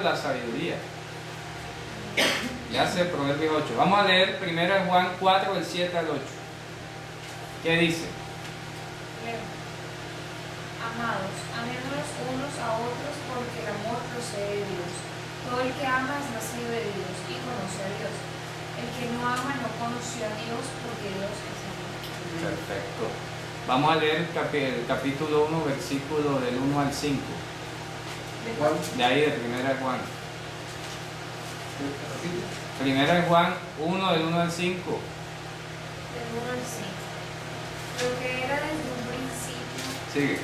la sabiduría. Ya sé, Proverbios 8. Vamos a leer primero en Juan 4, del 7 al 8. ¿Qué dice? Amados, amémonos unos a otros porque el amor procede de Dios. Todo el que ama es nacido de Dios y conoce a Dios. El que no ama no conoció a Dios porque Dios es amor. Perfecto. Vamos a leer el capítulo 1, versículo del 1 al 5. De ahí, de primera de Juan. Primera de Juan 1, del 1 al 5. Del 1 al 5. Lo que era desde un principio. Sigue.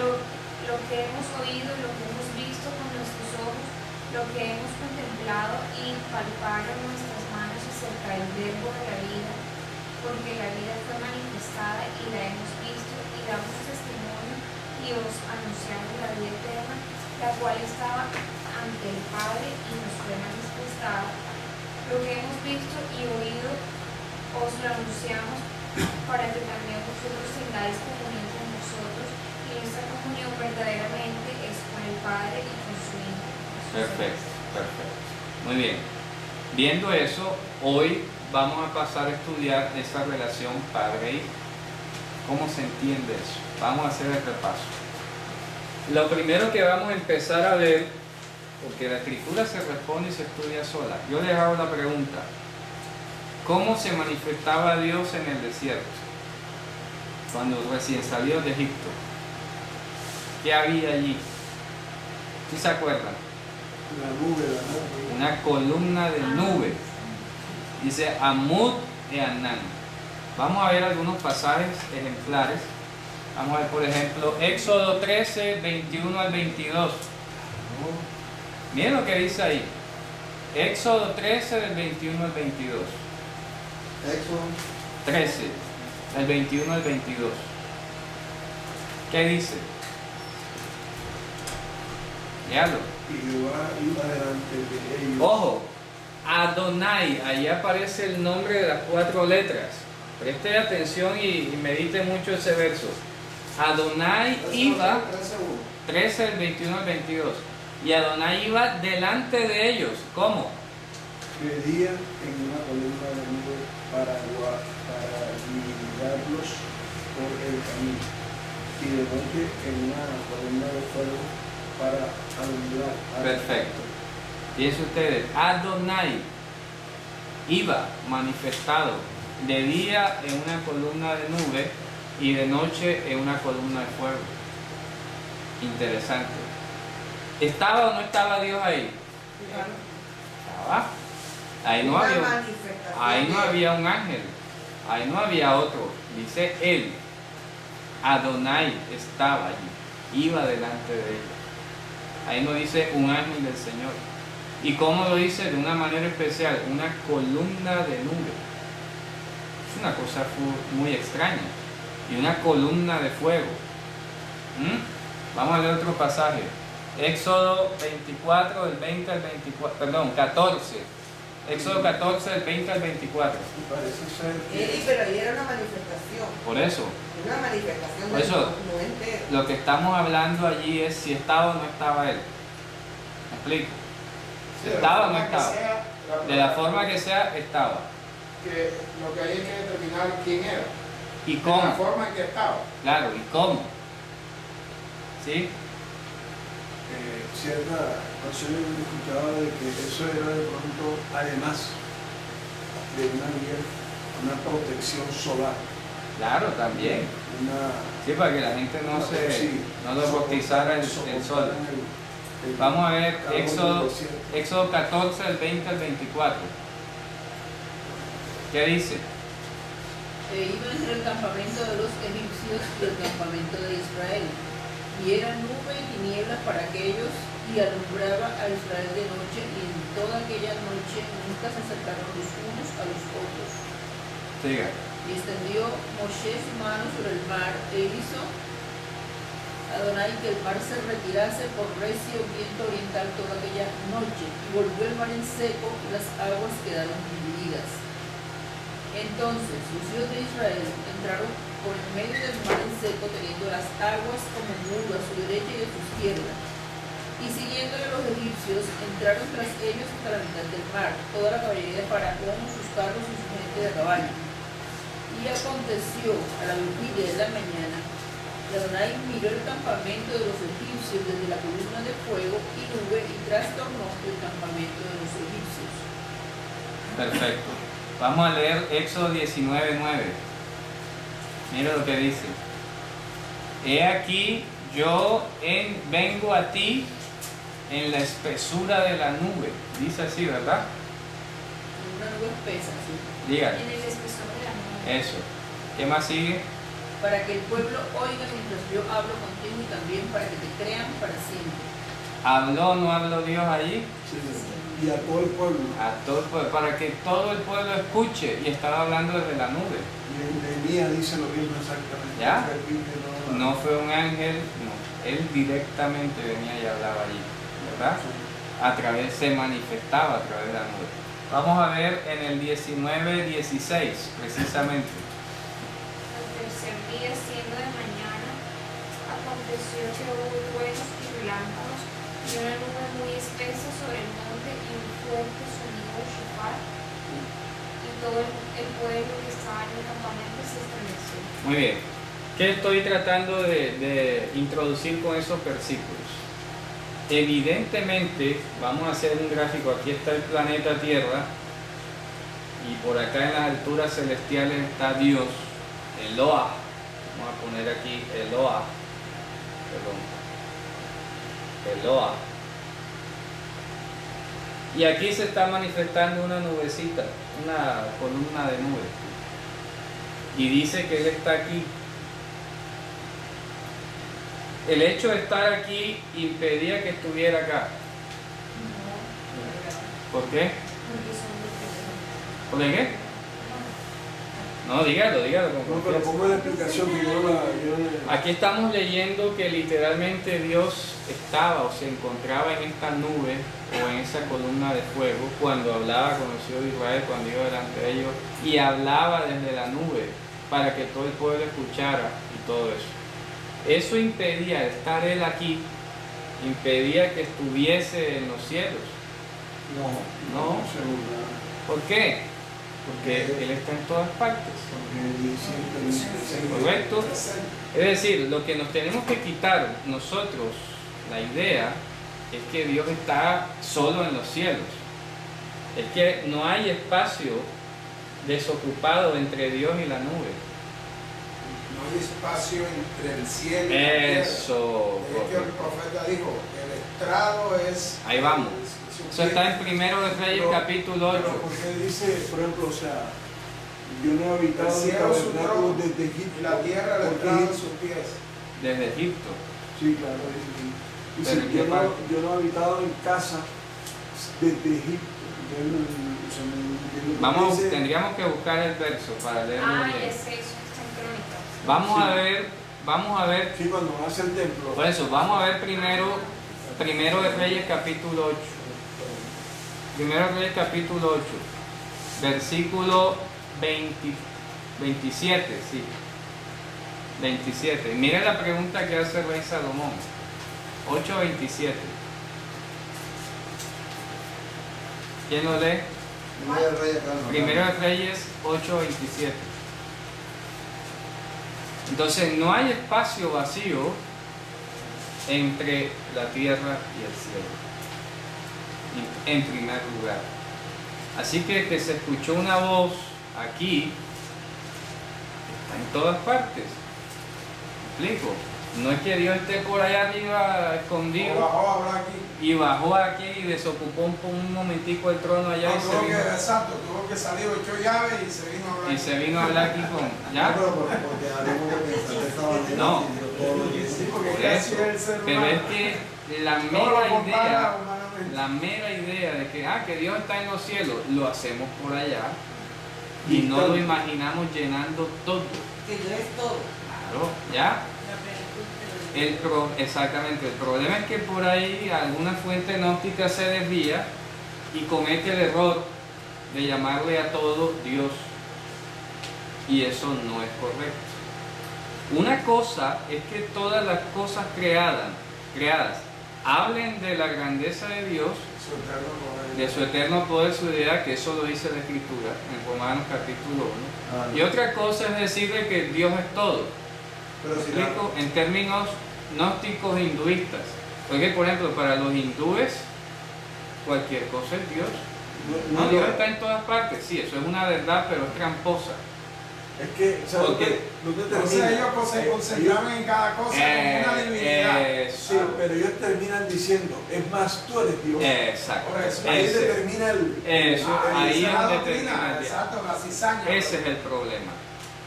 Lo que hemos oído, lo que hemos visto con nuestros ojos, lo que hemos contemplado y palparon nuestras manos acerca del verbo de la vida, porque la vida fue manifestada y la hemos visto y damos testimonio y os anunciamos la vida eterna, la cual estaba ante el Padre y nos fue manifestada. Lo que hemos visto y oído os lo anunciamos para que también vosotros tengáis comunión con nosotros, y esta comunión verdaderamente es con el Padre y con su Hijo. Perfecto, perfecto. Muy bien. Viendo eso, hoy vamos a pasar a estudiar esa relación padre-hijo. ¿Cómo se entiende eso? Vamos a hacer el repaso. Lo primero que vamos a empezar a ver, porque la escritura se responde y se estudia sola. Yo les hago la pregunta: ¿cómo se manifestaba Dios en el desierto? Cuando recién salió de Egipto. ¿Qué había allí? ¿Sí se acuerdan? La nube. Una columna de nube. Dice Amud e Anán. Vamos a ver algunos pasajes ejemplares. Vamos a ver, por ejemplo, Éxodo 13, 21 al 22. Miren lo que dice ahí. Éxodo 13, del 21 al 22. Éxodo 13, del 21 al 22. ¿Qué dice? Léalo. y Jehová iba delante de ellos. Ojo, Adonai, ahí aparece el nombre de las 4 letras. Preste atención y medite mucho ese verso. Adonai iba, 13 del 21 al 22, y Adonai iba delante de ellos. ¿Cómo? De día en una columna de nube para guiarlos por el camino, y de noche en una columna de fuego para alumbrar. Perfecto. Fíjense ustedes, Adonai iba manifestado de día en una columna de nube y de noche en una columna de fuego. Interesante. ¿Estaba o no estaba Dios ahí? Estaba. Ahí no había un ángel, ahí no había otro. Dice él, Adonai estaba allí, iba delante de ellos. Ahí no dice un ángel del Señor. ¿Y cómo lo dice? De una manera especial, una columna de nube. Es una cosa muy extraña. Y una columna de fuego. Vamos a leer otro pasaje. Éxodo 24, del 20 al 24, perdón, 14. Éxodo 14, del 20 al 24. Y parece ser Pero ahí era una manifestación. Por eso. Una manifestación Por eso, no entero. lo que estamos hablando allí es si estaba o no estaba él. ¿Me explico? Si estaba o no estaba. De la forma que sea, estaba. Que lo que hay es que determinar quién era. ¿Y La cómo? forma en que estaba. Claro, ¿y cómo? ¿Sí? cierta ocasión yo escuchaba de que eso era de pronto, además de una guía, una protección solar. Claro, también. Sí, para que la gente no lo bautizara el sol. Vamos a ver Éxodo 14, del 20 al 24. ¿Qué dice? Iba entre el campamento de los egipcios y el campamento de Israel, y era nube y tinieblas para aquellos, y alumbraba a Israel de noche, y en toda aquella noche nunca se acercaron los unos a los otros. Siga. Y extendió Moshe su mano sobre el mar, e hizo Adonai que el mar se retirase por recio viento oriental toda aquella noche, y volvió el mar en seco, y las aguas quedaron divididas. Entonces los hijos de Israel entraron por en medio del mar en seco, teniendo las aguas como muro a su derecha y a su izquierda. Y siguiéndole los egipcios, entraron tras ellos hasta la mitad del mar, toda la caballería de Faraón, sus carros y su gente de a caballo. Y aconteció a la vigilia de la mañana, que Adonai miró el campamento de los egipcios desde la columna de fuego y nube y trastornó el campamento de los egipcios. Perfecto. Vamos a leer Éxodo 19:9. Mira lo que dice. He aquí, yo vengo a ti en la espesura de la nube. Dice así, ¿verdad? Una nube espesa, sí. Diga. En el espesor de la nube. Eso. ¿Qué más sigue? Para que el pueblo oiga mientras yo hablo contigo y también para que te crean para siempre. ¿Habló o no habló Dios allí? Sí, y a todo el pueblo. A todo el pueblo, para que todo el pueblo escuche. Y estaba hablando desde la nube. Y en Nehemías dice lo mismo exactamente. ¿Ya? Repite, No fue un ángel, no. Él directamente venía y hablaba allí, ¿verdad? Se manifestaba a través de la nube. Vamos a ver en el 19:16, precisamente. Al tercer día, siendo de mañana, aconteció que hubo truenos y relámpagos y una nube muy espesa sobre el monte y un fuerte sonido de shofar, y todo el pueblo que estaba en el campamento se estremeció. Muy bien. ¿Qué estoy tratando de introducir con esos versículos? Evidentemente, vamos a hacer un gráfico. Aquí está el planeta Tierra y por acá en las alturas celestiales está Dios, Eloah. Vamos a poner aquí Eloah. Perdón. Eloah. Y aquí se está manifestando una nubecita, una columna de nube. Y dice que Él está aquí. El hecho de estar aquí impedía que estuviera acá. ¿Por qué? ¿Por qué? No, dígalo con No, pero confianza. pongo la explicación que Aquí estamos leyendo que literalmente Dios estaba o se encontraba en esta nube o en esa columna de fuego cuando hablaba con los hijos de Israel, cuando iba delante de ellos, y hablaba desde la nube para que todo el pueblo escuchara y todo eso. Eso impedía estar Él aquí, impedía que estuviese en los cielos. No. seguro. ¿Por qué? Porque Él está en todas partes. ¿Correcto? Es decir, lo que nos tenemos que quitar nosotros, la idea, es que Dios está solo en los cielos. Es que no hay espacio desocupado entre Dios y la nube. No hay espacio entre el cielo y la tierra. Eso. Es que el profeta dijo, el estrado es... Ahí vamos. Eso está en 1 de Reyes capítulo 8. Pero porque dice, por ejemplo, o sea, yo no he habitado El cielo su tabernáculo trono desde Egipto. y la tierra el Porque estrado de Egipto- sus pies. Desde Egipto. Sí, claro, dice sí. Dice, Pero ¿en qué parte? yo no he habitado en casa desde Egipto. Yo no- o sea, Vamos, dice- tendríamos que buscar el verso para leerlo Ah, bien. es eso, está en Crónicas. Vamos a ver, Sí, cuando hace el templo. por eso, vamos a ver primero de Reyes capítulo 8. Primero de Reyes capítulo 8, versículo 27, sí. 27. Mira la pregunta que hace el rey Salomón. 8:27. ¿Quién lo lee? Primero de Reyes 8:27. Entonces no hay espacio vacío entre la tierra y el cielo, en primer lugar. Así que se escuchó una voz aquí, está en todas partes. ¿Me explico? No es que Dios esté por allá arriba escondido O bajó a hablar aquí. y bajó aquí y desocupó un momentico el trono allá y se Tuvo que, vino, exacto, tuvo que salir, echó llave y se vino a hablar. y se vino a hablar aquí con... ¿Ya? Porque haremos que pensar de esta manera. No. Si Dios todo lo Sí, dice. porque Por casi eso. es el ser Pero humano. es que la No lo mera compara idea, humanamente. la mera idea de que Dios está en los cielos, lo hacemos por allá y no lo imaginamos llenando todo. Que yo es todo. Claro, ¿ya? Exactamente, el problema es que por ahí alguna fuente gnóstica se desvía y comete el error de llamarle a todo Dios, y eso no es correcto. Una cosa es que todas las cosas creadas hablen de la grandeza de Dios, Su eterno poder. de su eterno poder, su deidad, que eso lo dice la Escritura en Romanos capítulo 1. Ah, Y otra cosa es decirle que Dios es todo. pero si ¿Me explico? En términos gnósticos e hinduistas. Porque, por ejemplo, para los hindúes, cualquier cosa es Dios. No, Dios está en todas partes. Sí, eso es una verdad, pero es tramposa. Es que, ¿sabes lo Porque- que Entonces termina? ellos pues, se concentraban en cada cosa como una divinidad. Sí, pero ellos terminan diciendo, es más, tú eres Dios. Exacto. Por eso, Ahí Ese- termina el... Eso, ahí esa es es la donde doctrina, termina el exacto, la cizaña. Ese es el problema.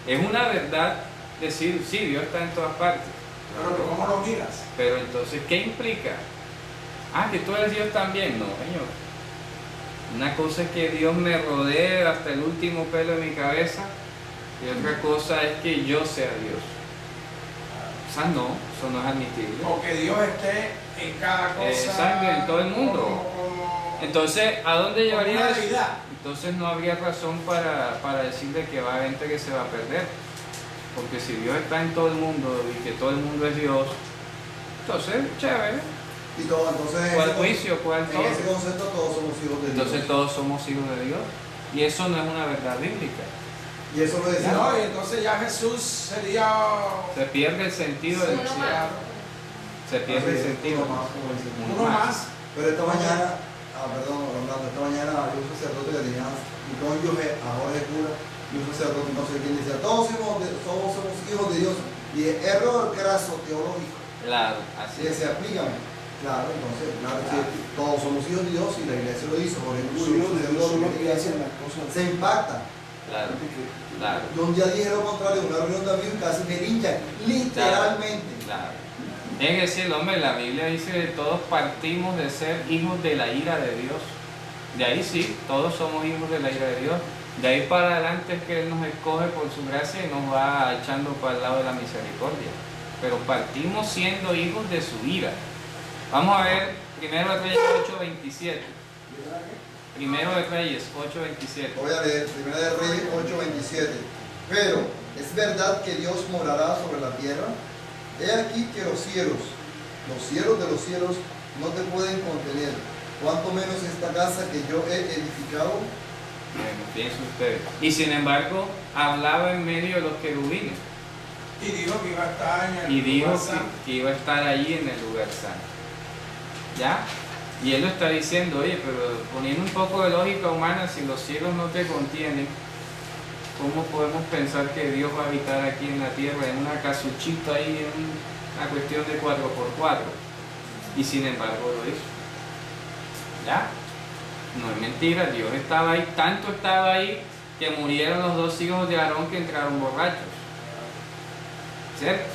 Es una verdad decir, sí, Dios está en todas partes. Pero ¿cómo lo miras? Pero entonces, ¿qué implica? Ah, que tú eres Dios también. No, Señor. Una cosa es que Dios me rodee hasta el último pelo de mi cabeza y otra cosa es que yo sea Dios. O sea, no, eso no es admitible. O que Dios esté en cada cosa. Exacto, en todo el mundo. como- Entonces, ¿a dónde como llevaría una eso? deidad. Entonces no habría razón para decirle que va a haber gente que se va a perder. Porque si Dios está en todo el mundo y que todo el mundo es Dios, entonces, chévere. y todo, entonces ¿Cuál juicio? ¿Cuál en ese todo? concepto todos somos hijos de Dios. Entonces todos somos hijos de Dios. Y eso no es una verdad bíblica. Y eso lo decía. No, y entonces ya Jesús sería. Se pierde el sentido del Uno cielo. más. Se pierde el sentido. Uno más, como dice. Uno más. Pero esta mañana, perdón, Orlando, esta mañana había un sacerdote que tenía un cónyuge, ahora es cura, y un sacerdote, no sé quién, decía, todos somos hijos de Dios. Y error craso teológico. Claro, Y así es. decía, explícame. Claro, entonces, claro, sí, todos somos hijos de Dios y la iglesia lo hizo. Por ejemplo, Los hijos de Dios son los la que iglesia hacen las cosas. se impactan. Claro, claro, Yo un día dije lo contrario en una reunión de amigos y casi me linchan, literalmente. claro. Es decir, hombre, la Biblia dice que todos partimos de ser hijos de la ira de Dios. De ahí sí, todos somos hijos de la ira de Dios. De ahí para adelante es que Él nos escoge por su gracia y nos va echando para el lado de la misericordia. Pero partimos siendo hijos de su ira. Vamos a ver 1 Reyes 8:27. 1 Reyes 8:27. Voy a leer 1 de Reyes 8:27. Pero, ¿es verdad que Dios morará sobre la tierra? He aquí que los cielos de los cielos, no te pueden contener. Cuanto menos esta casa que yo he edificado. Bueno, piensen ustedes. Y sin embargo, hablaba en medio de los querubines. Y dijo que iba a estar en el Y dijo lugar santo. que iba a estar allí en el lugar santo. ¿Ya? Y él lo está diciendo, oye, pero poniendo un poco de lógica humana, si los cielos no te contienen, ¿cómo podemos pensar que Dios va a habitar aquí en la tierra, en una casuchita ahí, en una cuestión de 4x4? Y sin embargo lo hizo. ¿Ya? No es mentira, Dios estaba ahí, tanto estaba ahí que murieron los dos hijos de Aarón que entraron borrachos. ¿Cierto?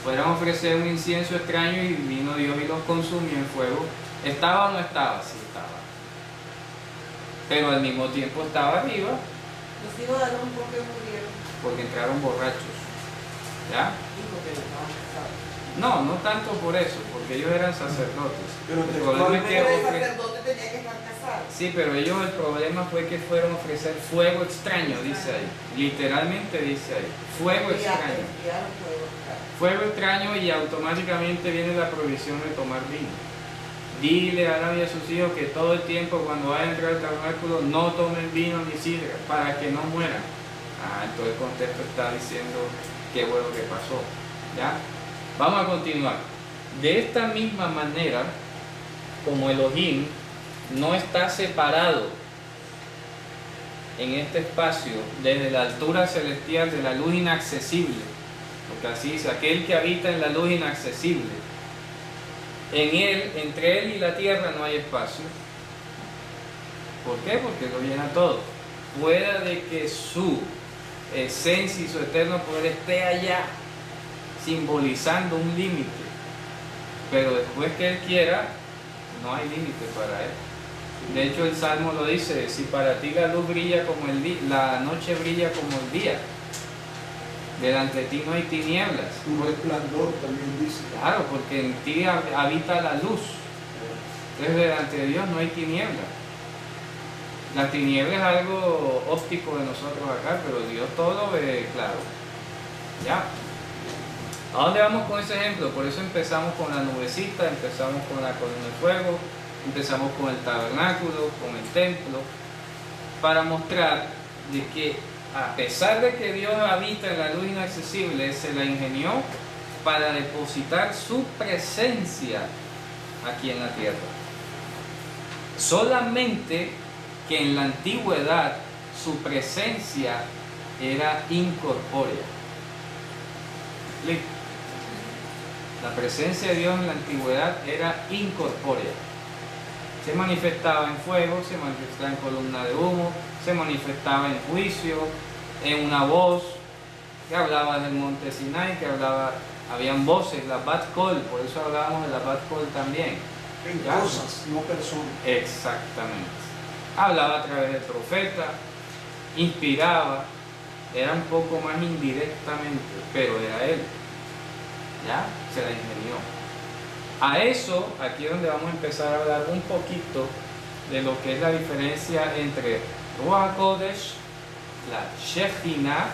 Fueron a ofrecer un incienso extraño y vino Dios y los consumió en fuego. ¿Estaba o no estaba? Sí estaba. Pero al mismo tiempo estaba arriba Los hijos de Aarón, ¿por qué murieron? porque entraron borrachos. ¿Ya? Y porque no estaban casados. No, no tanto por eso, porque ellos eran sacerdotes. Pero El problema es que Pero el ofre- sacerdote tenía que estar casado. Sí, pero ellos el problema fue que fueron a ofrecer fuego extraño, dice ahí. Literalmente dice ahí. Fuego extraño. Fuego extraño y automáticamente viene la prohibición de tomar vino. Dile a Aarón y a sus hijos que todo el tiempo cuando vayan a entrar al tabernáculo no tomen vino ni sidra para que no mueran. Ah, entonces el contexto está diciendo qué bueno que pasó. ¿Ya? Vamos a continuar. De esta misma manera, como Elohim no está separado en este espacio desde la altura celestial de la luz inaccesible, porque así dice, aquel que habita en la luz inaccesible, en él, entre él y la tierra no hay espacio. ¿Por qué? Porque lo llena todo. Fuera de que su esencia y su eterno poder esté allá, simbolizando un límite, pero después que él quiera, no hay límite para él. De hecho, el Salmo lo dice: si para ti la luz brilla como el día, la noche brilla como el día, delante de ti no hay tinieblas. Tu resplandor también dice. Claro, porque en ti habita la luz. Entonces, delante de Dios no hay tinieblas. La tiniebla es algo óptico de nosotros acá, pero Dios todo lo ve claro. ¿Ya? ¿A dónde vamos con ese ejemplo? Por eso empezamos con la nubecita, empezamos con la columna de fuego, empezamos con el tabernáculo, con el templo, para mostrar de que a pesar de que Dios habita en la luz inaccesible, se la ingenió para depositar su presencia aquí en la tierra. Solamente que en la antigüedad su presencia era incorpórea. La presencia de Dios en la antigüedad era incorpórea. Se manifestaba en fuego, se manifestaba en columna de humo, se manifestaba en juicio, en una voz que hablaba del monte Sinai, habían voces, la Bat Kol, por eso hablábamos de la Bat Kol también. En ¿Ya? cosas, no personas. Exactamente. Hablaba a través del profeta, inspiraba, era un poco más indirectamente, pero era él. ¿Ya? Se la ingenió. A eso, aquí es donde vamos a empezar a hablar un poquito de lo que es la diferencia entre Ruach HaKodesh, la Shekhinah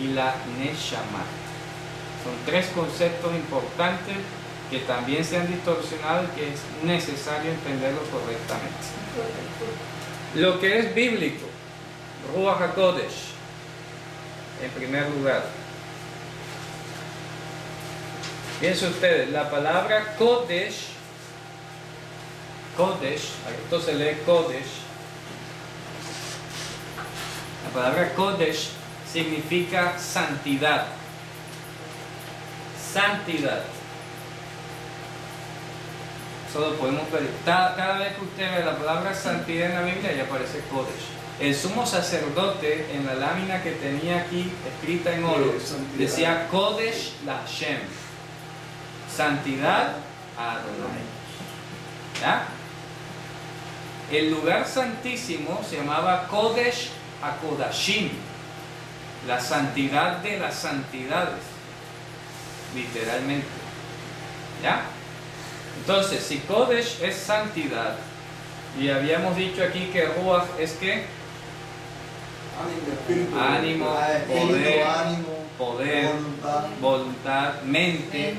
y la Neshama. Son tres conceptos importantes que también se han distorsionado y que es necesario entenderlo correctamente. Lo que es bíblico, Ruach HaKodesh, en primer lugar. Piensen ustedes, la palabra Kodesh, esto se lee Kodesh, la palabra Kodesh significa santidad. Santidad. Eso lo podemos ver. Cada vez que usted ve la palabra santidad en la Biblia, ya aparece Kodesh. El sumo sacerdote, en la lámina que tenía aquí escrita en oro, decía Kodesh la Hashem. Santidad a Adonai. ¿Ya? El lugar santísimo se llamaba Kodesh HaKodashim, la santidad de las santidades, literalmente. ¿Ya? Entonces, si Kodesh es santidad, y habíamos dicho aquí que Ruach es que ánimo, poder, voluntad, mente.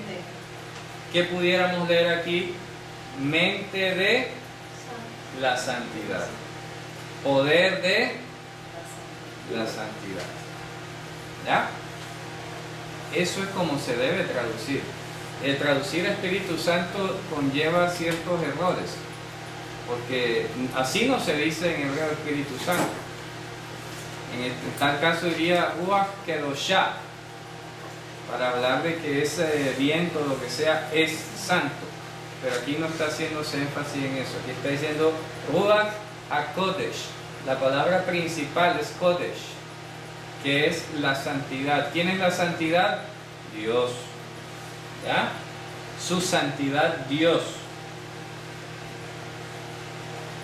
¿Qué pudiéramos leer aquí? Mente de la santidad, poder de la santidad. ¿Ya? Eso es como se debe traducir. El traducir Espíritu Santo conlleva ciertos errores, porque así no se dice en hebreo Espíritu Santo. En tal caso diría Ruach Kedoshah, para hablar de que ese viento, lo que sea, es santo. Pero aquí no está haciéndose énfasis en eso. Aquí está diciendo Ruach HaKodesh. La palabra principal es Kodesh, que es la santidad. ¿Quién es la santidad? Dios. ¿Ya? Su santidad, Dios.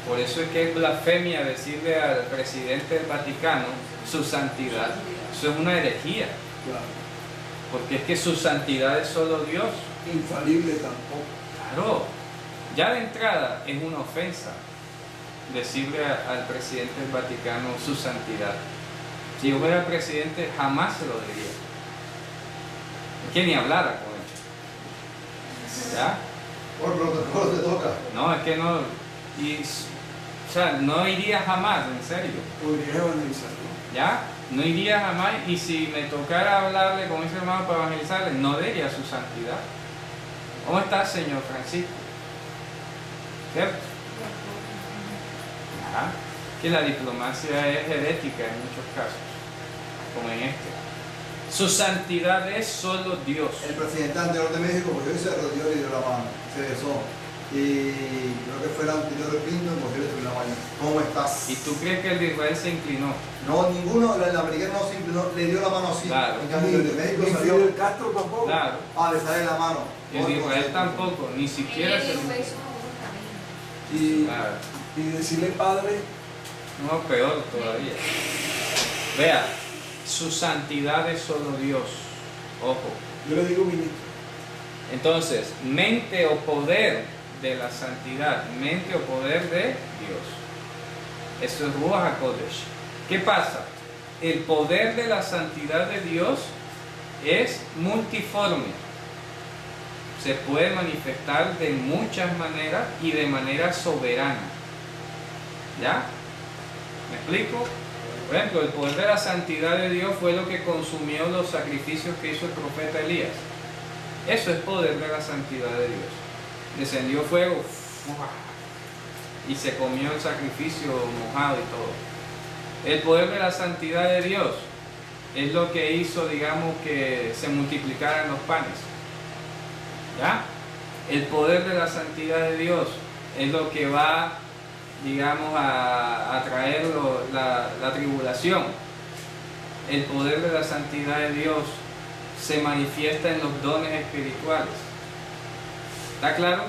Por eso es que es blasfemia decirle al presidente del Vaticano su santidad. Eso es una herejía. Claro. Porque es que su santidad es solo Dios. Infalible tampoco. Claro. Ya de entrada es una ofensa decirle al presidente del Vaticano su santidad. Si yo fuera el presidente, jamás se lo diría. Es que ni hablara con él. ¿Ya? Por protocolo te toca. No, es que no. O sea, no iría jamás, en serio. Podrías evangelizarlo. ¿Ya? No iría jamás, y si me tocara hablarle con ese hermano para evangelizarle, no diría su santidad. ¿Cómo está, señor Francisco? ¿Cierto? Ajá. Que la diplomacia es herética en muchos casos, como en este. Su santidad es solo Dios. El presidente anterior de México, pues yo se rodeó y le dio la mano, se besó. Y creo que fue el anterior de Clinton, pues yo le dio la mano. ¿Cómo estás? ¿Y tú crees que el de Israel se inclinó? No, ninguno, el americano no se inclinó, le dio la mano así. Claro. En cambio, el de México Ni salió. Fidel Castro tampoco. Claro. Le sale la mano. El de Israel tampoco, ni siquiera se... Y, Claro. y decirle padre, No, peor todavía. Vea, su santidad es solo Dios. Ojo. yo le digo ministro. Entonces, mente o poder de la santidad, mente o poder de Dios. Eso es Ruach HaKodesh. ¿Qué pasa? El poder de la santidad de Dios es multiforme. se puede manifestar de muchas maneras y de manera soberana. ¿Ya? ¿Me explico? Por ejemplo, el poder de la santidad de Dios fue lo que consumió los sacrificios que hizo el profeta Elías. Eso es poder de la santidad de Dios. Descendió fuego y se comió el sacrificio mojado y todo. El poder de la santidad de Dios es lo que hizo, digamos, que se multiplicaran los panes. ¿Ya? El poder de la santidad de Dios es lo que va, digamos, a traer la tribulación. El poder de la santidad de Dios se manifiesta en los dones espirituales. ¿Está claro?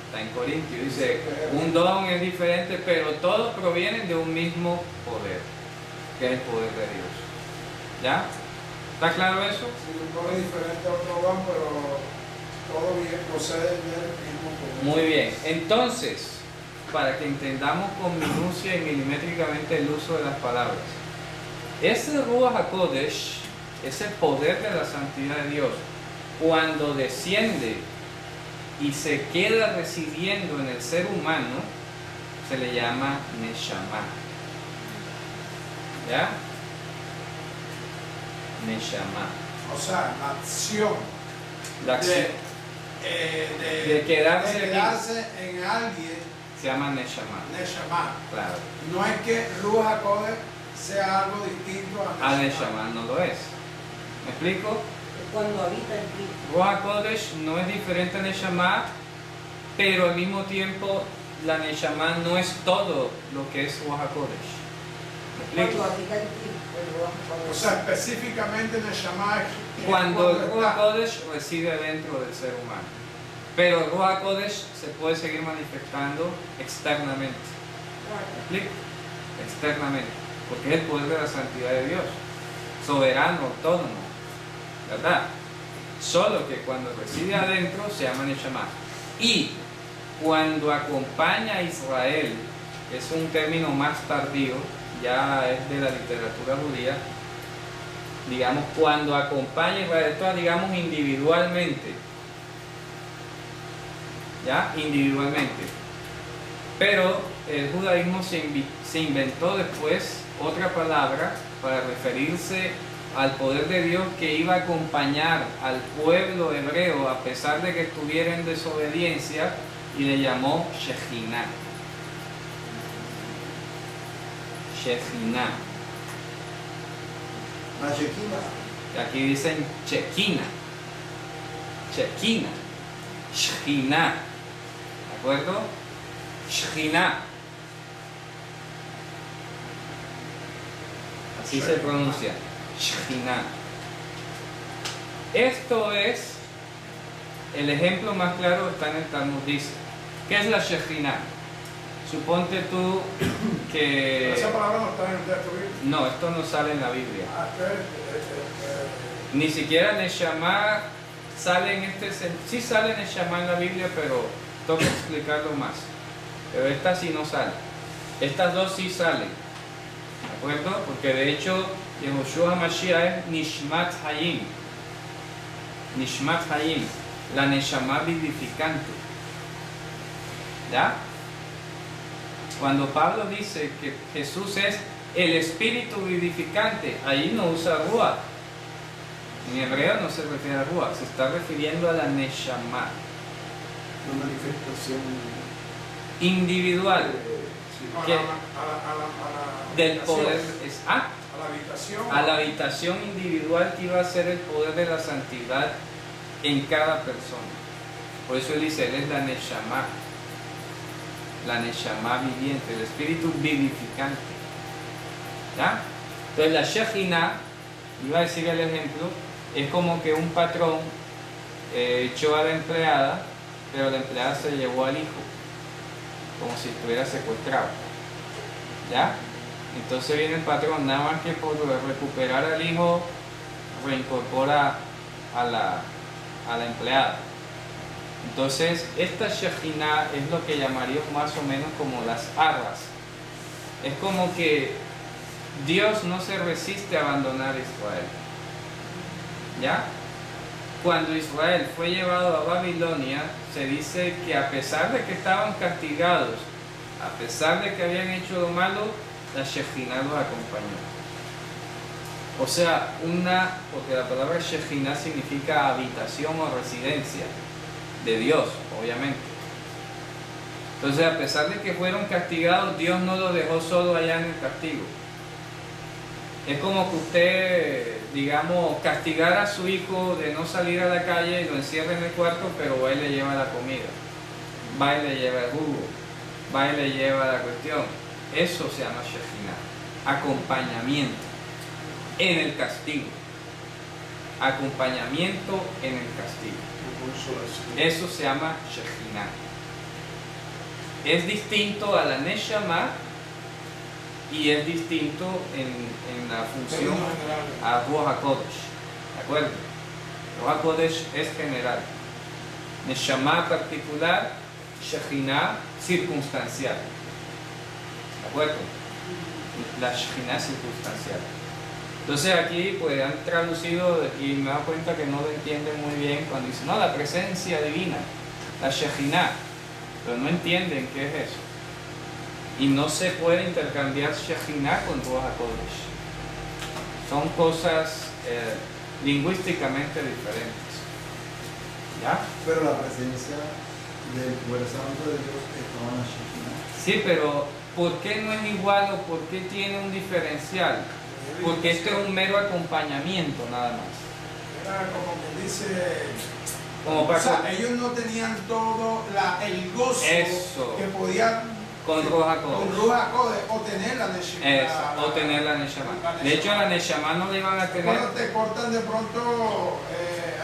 Está en Corintios. Dice, un don es diferente, pero todos provienen de un mismo poder, que es el poder de Dios. ¿Ya? ¿Está claro eso? Sí, un don es diferente a otro don, pero todo bien procede del mismo poder. Muy bien. Entonces, para que entendamos con minucia y milimétricamente el uso de las palabras, ese Ruach HaKodesh, ese poder de la santidad de Dios, cuando desciende y se queda residiendo en el ser humano, se le llama Neshama. ¿Ya? Neshama. O sea, la acción La acción de quedarse en alguien, se llama Neshama. Neshama. Claro. No es que Ruach HaKodesh sea algo distinto a A Neshama. Neshama no lo es. ¿Me explico? Cuando habita en ti. Ruach HaKodesh no es diferente a Neshama, pero al mismo tiempo la Neshama no es todo lo que es Ruach HaKodesh. ¿Me explico? Cuando habita en ti, el Ruach HaKodesh. O sea, específicamente Neshama es Cuando el Ruach está. HaKodesh reside dentro del ser humano. Pero el Ruach HaKodesh se puede seguir manifestando externamente. ¿Me explico? Externamente. Porque es el poder de la santidad de Dios. Soberano, autónomo. ¿Verdad? Solo que cuando reside adentro se llama Neshama. Y cuando acompaña a Israel, es un término más tardío, ya es de la literatura judía, digamos, cuando acompaña a Israel, esto digamos individualmente, ¿ya? Individualmente. Pero el judaísmo se inventó después otra palabra para referirse al poder de Dios que iba a acompañar al pueblo hebreo a pesar de que estuviera en desobediencia, y le llamó Shejinah. Shejinah. La Shekinah. Y aquí dicen Shekinah. Shekinah. Shejinah. ¿De acuerdo? Shejinah. Así se pronuncia. Shejinah. Esto es, el ejemplo más claro está en el Talmud. Dice, ¿qué es la Shejinah? Suponte tú que... Esa palabra no está en el texto bíblico. No, esto no sale en la Biblia. Ah, Ni siquiera Neshama sale en este sentido. Sí sale Neshama en la Biblia, pero toca explicarlo más. Pero esta sí no sale. Estas dos sí salen. ¿De acuerdo? Porque de hecho, Yehoshua Mashiach es Nishmat Hayim. Nishmat Hayim. La Neshama vivificante. ¿Ya? Cuando Pablo dice que Jesús es el espíritu vivificante, ahí no usa Ruach. En hebreo no se refiere a Ruach, se está refiriendo a la Neshama. Una manifestación Individual sí, del poder. a la habitación. A la habitación individual que iba a ser el poder de la santidad en cada persona. Por eso él dice, él es la Neshama. La Neshama viviente, el espíritu vivificante. ¿Ya? Entonces la Shejinah, iba a decir el ejemplo, es como que un patrón echó a la empleada, pero la empleada se llevó al hijo, como si estuviera secuestrado. ¿Ya? Entonces viene el patrón, nada más que por recuperar al hijo, reincorpora a la empleada. Entonces, esta Shejinah es lo que llamaríamos más o menos como las arras. Es como que Dios no se resiste a abandonar a Israel. ¿Ya? cuando Israel fue llevado a Babilonia, se dice que a pesar de que estaban castigados, a pesar de que habían hecho lo malo, la Shejina los acompañó. O sea, porque la palabra Shejina significa habitación o residencia de Dios, obviamente. Entonces, a pesar de que fueron castigados, Dios no los dejó solo allá en el castigo. Es como que usted, digamos, castigara a su hijo de no salir a la calle y lo encierra en el cuarto, pero va y le lleva la comida, va y le lleva el jugo, va y le lleva la cuestión. Eso se llama Shejina, acompañamiento en el castigo. Acompañamiento en el castigo. Eso se llama Shejina. Es distinto a la Neshama y es distinto en la función a Ruach HaKodesh. ¿De acuerdo? Ruach HaKodesh es general. Neshama particular, Shejina circunstancial. ¿De acuerdo? La Shejina circunstancial. Entonces aquí pues han traducido y me he dado cuenta que no lo entienden muy bien cuando dicen, no, la presencia divina, la Shejina, pero no entienden qué es eso. Y no se puede intercambiar Shejina con Ruach HaKodesh. Son cosas lingüísticamente diferentes. ¿Ya? Pero la presencia del Poder Santo de Dios estaba en la Shejina. Sí, pero ¿por qué no es igual o por qué tiene un diferencial? Porque esto es un mero acompañamiento nada más. Era como que dice, Como o sea, para ellos no tenían todo el gozo Eso. que podían con Ruach con HaKodesh. Ruach HaKodesh o tener la Neshama. O tener la Neshama. De hecho, la Neshama no le iban a tener. Cuando te cortan de pronto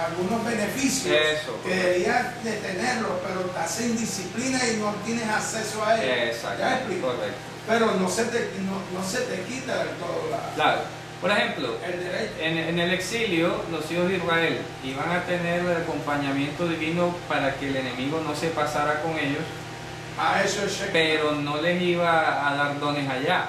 algunos beneficios Eso, que deberías de tenerlos, pero estás sin disciplina y no tienes acceso a ellos. Exacto, ¿Ya me explico? correcto. Pero no se te quita del todo Claro. Por ejemplo, el derecho. en el exilio, los hijos de Israel iban a tener el acompañamiento divino para que el enemigo no se pasara con ellos, A eso es Shekhinah. pero no les iba a dar dones allá.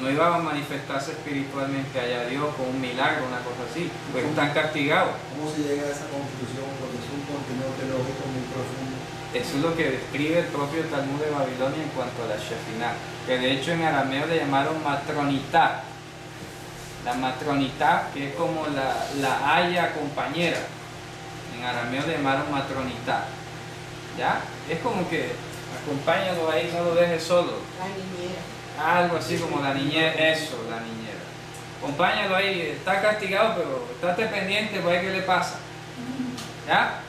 No iba a manifestarse espiritualmente allá Dios con un milagro, una cosa así, porque están castigados. ¿Cómo se llega a esa conclusión? Porque es un contenido teológico muy profundo. Eso es lo que describe el propio Talmud de Babilonia en cuanto a la Shejina, que de hecho en arameo le llamaron matronitá. La matronitá, que es como la haya compañera, en arameo le llamaron matronitá. ¿Ya? Es como que acompáñalo ahí, no lo dejes solo. La niñera. Algo así como la niñera, eso, la niñera. Acompáñalo ahí, está castigado, pero estate pendiente para ver qué le pasa. ¿Ya?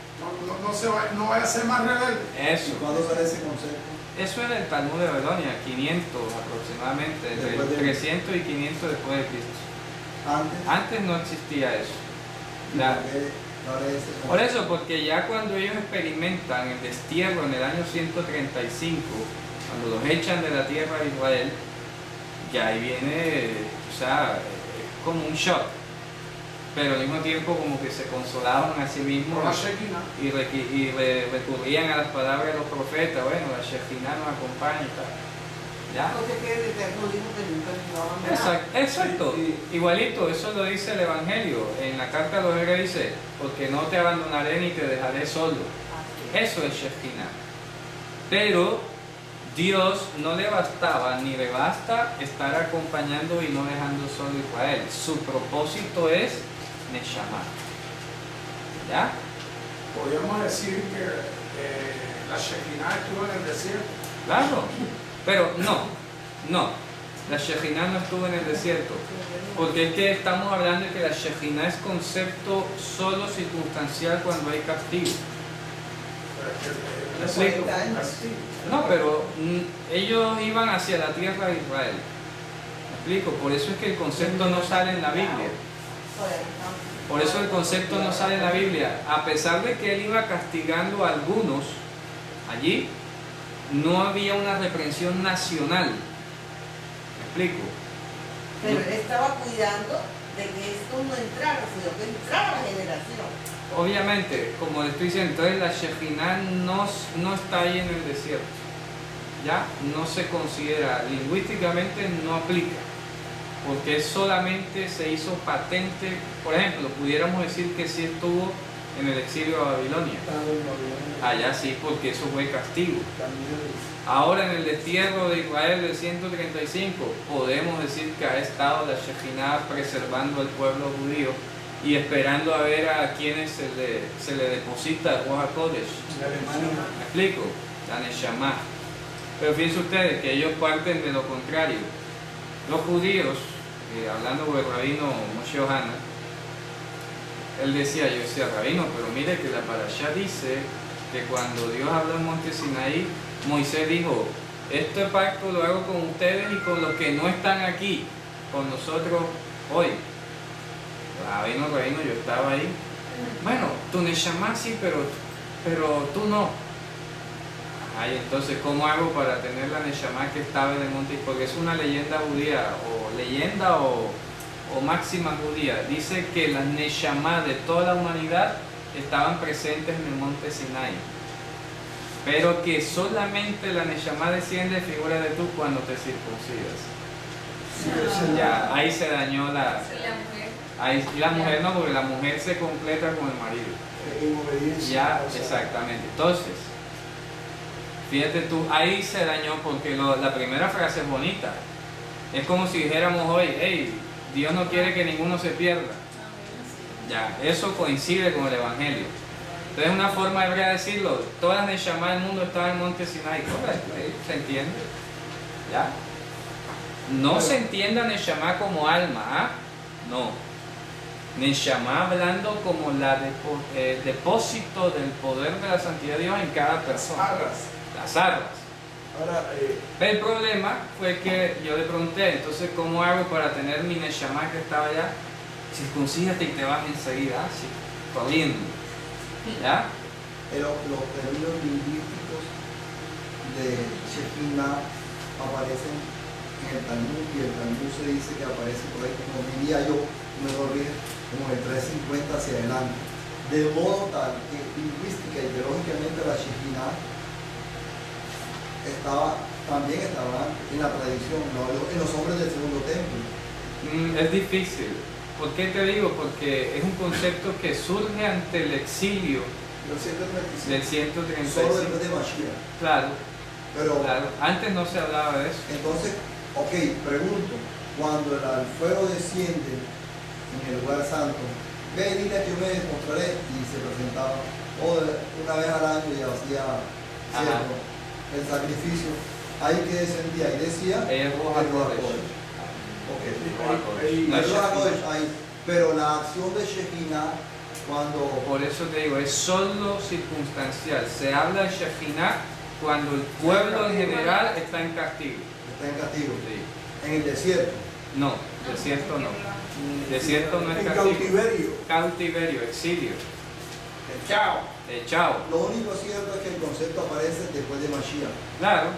No vaya a ser más rebelde. Eso. ¿Y cuándo sale ese concepto? Eso era el Talmud de Babilonia, 500 aproximadamente, entre Después de- 300 y 500 después de Cristo. Antes. Antes no existía eso. ¿Y La- por qué ahora ese concepto? por eso, porque ya cuando ellos experimentan el destierro en el año 135, cuando los echan de la tierra de Israel, ya ahí viene, o sea, es como un shock. Pero al mismo tiempo como que se consolaban a sí mismos Por la Shekhinah. y recurrían a las palabras de los profetas. Bueno, la Shejina nos acompaña y tal. ¿Ya? Entonces que el Eterno dijo que nunca nos va a abandonar. Exacto. Igualito, eso lo dice el Evangelio. En la carta a los Hebreos dice, porque no te abandonaré ni te dejaré solo. Eso es Shejina. Pero Dios no le bastaba ni le basta estar acompañando y no dejando solo a Israel. Su propósito es Neshama. ¿Ya? Podríamos decir que la Shekhinah estuvo en el desierto. Claro. Pero no. La Shejina no estuvo en el desierto. Porque es que estamos hablando de que la Shejina es concepto solo circunstancial cuando hay castigo. ¿Me explico? No, pero ellos iban hacia la tierra de Israel. ¿Me explico? Por eso es que el concepto no sale en la Biblia. Por eso el concepto no sale en la Biblia. A pesar de que él iba castigando a algunos allí, no había una reprensión nacional. ¿Me explico? Pero él estaba cuidando de que esto no entrara, sino que entrara la generación. Obviamente, como le estoy diciendo, entonces la Shejina no está ahí en el desierto. ¿Ya? No se considera, lingüísticamente no aplica. Porque solamente se hizo patente, por ejemplo, pudiéramos decir que sí estuvo en el exilio a Babilonia. Allá sí, porque eso fue castigo. Ahora en el destierro de Israel del 135 podemos decir que ha estado la Shejinah preservando al pueblo judío y esperando a ver a quienes se le deposita el Ruach HaKodesh. ¿Me explico? La Neshama. Pero fíjense ustedes que ellos parten de lo contrario. Los judíos, hablando con el rabino Moshe Ohana, él decía, yo decía, rabino, pero mire que la parashá dice que cuando Dios habló en Monte Sinaí, Moisés dijo, este pacto lo hago con ustedes y con los que no están aquí, con nosotros hoy. Rabino, yo estaba ahí. Bueno, tu Neshama sí, pero tú no. Ay, entonces, ¿cómo hago para tener la Neshama que estaba en el monte? Porque es una leyenda judía, o máxima judía. Dice que las Neshama de toda la humanidad estaban presentes en el monte Sinai. Pero que solamente la Neshama desciende, figura de tú, cuando te circuncidas. Ya, ahí se dañó la mujer no, porque la mujer se completa con el marido. En obediencia. Ya, exactamente. Entonces, fíjate tú, ahí se dañó porque la primera frase es bonita. Es como si dijéramos hoy, hey, Dios no quiere que ninguno se pierda. Ya, eso coincide con el Evangelio. Entonces, una forma hebrea de decirlo, todas las Neshama del mundo estaban en el monte Sinai. Correcto, ¿se entiende? ¿Ya? No se entienda Neshama como alma, ¿ah? No. Neshama hablando como el depósito del poder de la santidad de Dios en cada persona. Las arras. Ahora, El problema fue que yo le pregunté, entonces, ¿cómo hago para tener mi Neshama que estaba allá? Circuncídate y te vas enseguida, así, corriendo. ¿Ya? Pero los términos lingüísticos de Shekhinah aparecen en el Talmud, y el Talmud se dice que aparece por ahí, como diría yo, me corrige, como el 350 hacia adelante. De modo tal que lingüística y teológicamente la Shekhinah también estaba en la tradición, en los hombres del segundo templo. Es difícil. ¿Por qué te digo? Porque es un concepto que surge ante el exilio del 135. Solo después de Mashiach. Claro, Pero, claro. Antes no se hablaba de eso. entonces, ok, pregunto, cuando el alfuego desciende en el lugar santo, ve, dile que yo me mostraré, y se presentaba una vez al año y hacía ¿cierto? El sacrificio, ahí que descendía y decía El Ruach HaKodesh. No es Shekhinah. ahí, pero la acción de Shekhinah, cuando Por eso te digo, es solo circunstancial. Se habla de Shekhinah cuando el pueblo en general está en castigo. está en castigo, Sí. en el desierto, No, desierto no. Desierto no es en castigo. cautiverio. Cautiverio, exilio. Chao. Chao. lo único cierto es que el concepto aparece después de Mashiach. Claro.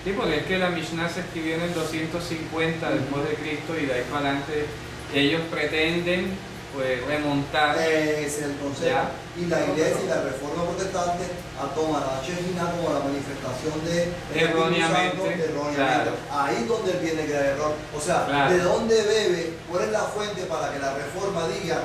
Sí, porque es que la Mishnah se escribió en el 250 después de Cristo y de ahí para adelante ellos pretenden pues remontar. Ese es el concepto. Ya. Y la iglesia y la reforma protestante toma la Shekhinah como la manifestación de Erróneamente, claro. Ahí es donde viene el gran error. O sea, Claro. ¿de dónde bebe? ¿Cuál es la fuente para que la reforma diga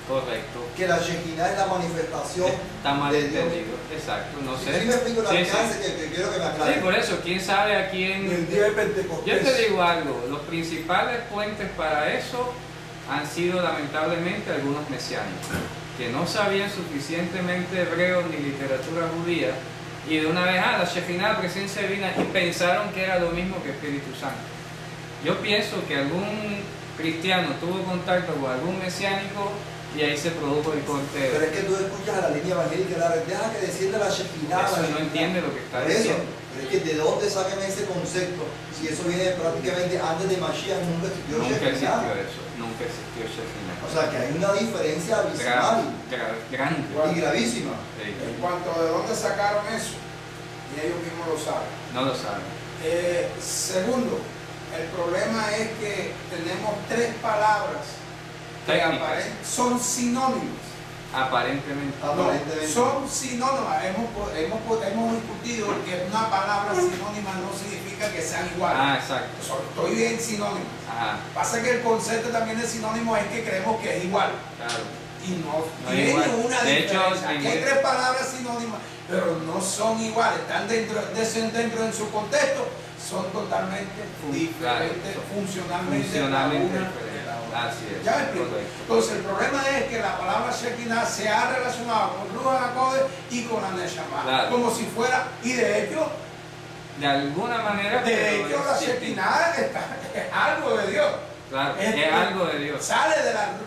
Correcto. que la Shekhinah es la manifestación Está mal de Dios? entendido. Exacto, no sé. Sí me explico la Sí, clase sí. que quiero que me aclare. Sí, por eso, quién sabe a quién. En el día de Yo Pentecostés. te digo algo, los principales puentes para eso han sido lamentablemente algunos mesiánicos, que no sabían suficientemente hebreo ni literatura judía, y de una vez, la Shekhinah, la presencia divina, y pensaron que era lo mismo que Espíritu Santo. Yo pienso que algún cristiano tuvo contacto con algún mesiánico y ahí se produjo el corte. Pero es que tú escuchas a la línea evangélica, deja que descienda la Shekhinah. Eso la no Shekhinah. entiende lo que está Por eso, diciendo. pero es que ¿de dónde sacan ese concepto? Si eso viene prácticamente antes de Mashiach, nunca existió Nunca existió Shekhinah. eso, nunca existió Shekhinah. O sea que hay una diferencia abismal Grande. y gravísima. Sí, En cuanto de dónde sacaron eso, y ellos mismos lo saben. no lo saben. Segundo, el problema es que tenemos tres palabras que Técnicas. son sinónimas. Aparentemente. No, Aparentemente. son sinónimas. Hemos discutido que una palabra sinónima no significa que sean iguales. Exacto. Estoy bien sinónimo. Ajá, Pasa que el concepto también de sinónimo es que creemos que es igual. claro. y no No tienen igual. una De hecho, diferencia. Aquí hay en- 3 palabras sinónimas, pero no son iguales. Están dentro de su contexto, son totalmente diferentes, Claro, funcionalmente funcionalmente la una diferente. de la otra. Así es. ¿Ya me explico? Correcto. Entonces el problema es que la palabra Shekinah se ha relacionado con Ruach HaKodesh y con la Neshama, Claro. como si fuera, y de hecho De alguna manera, pero la es Shekinah es algo de Dios. Claro, es algo de Dios. Sale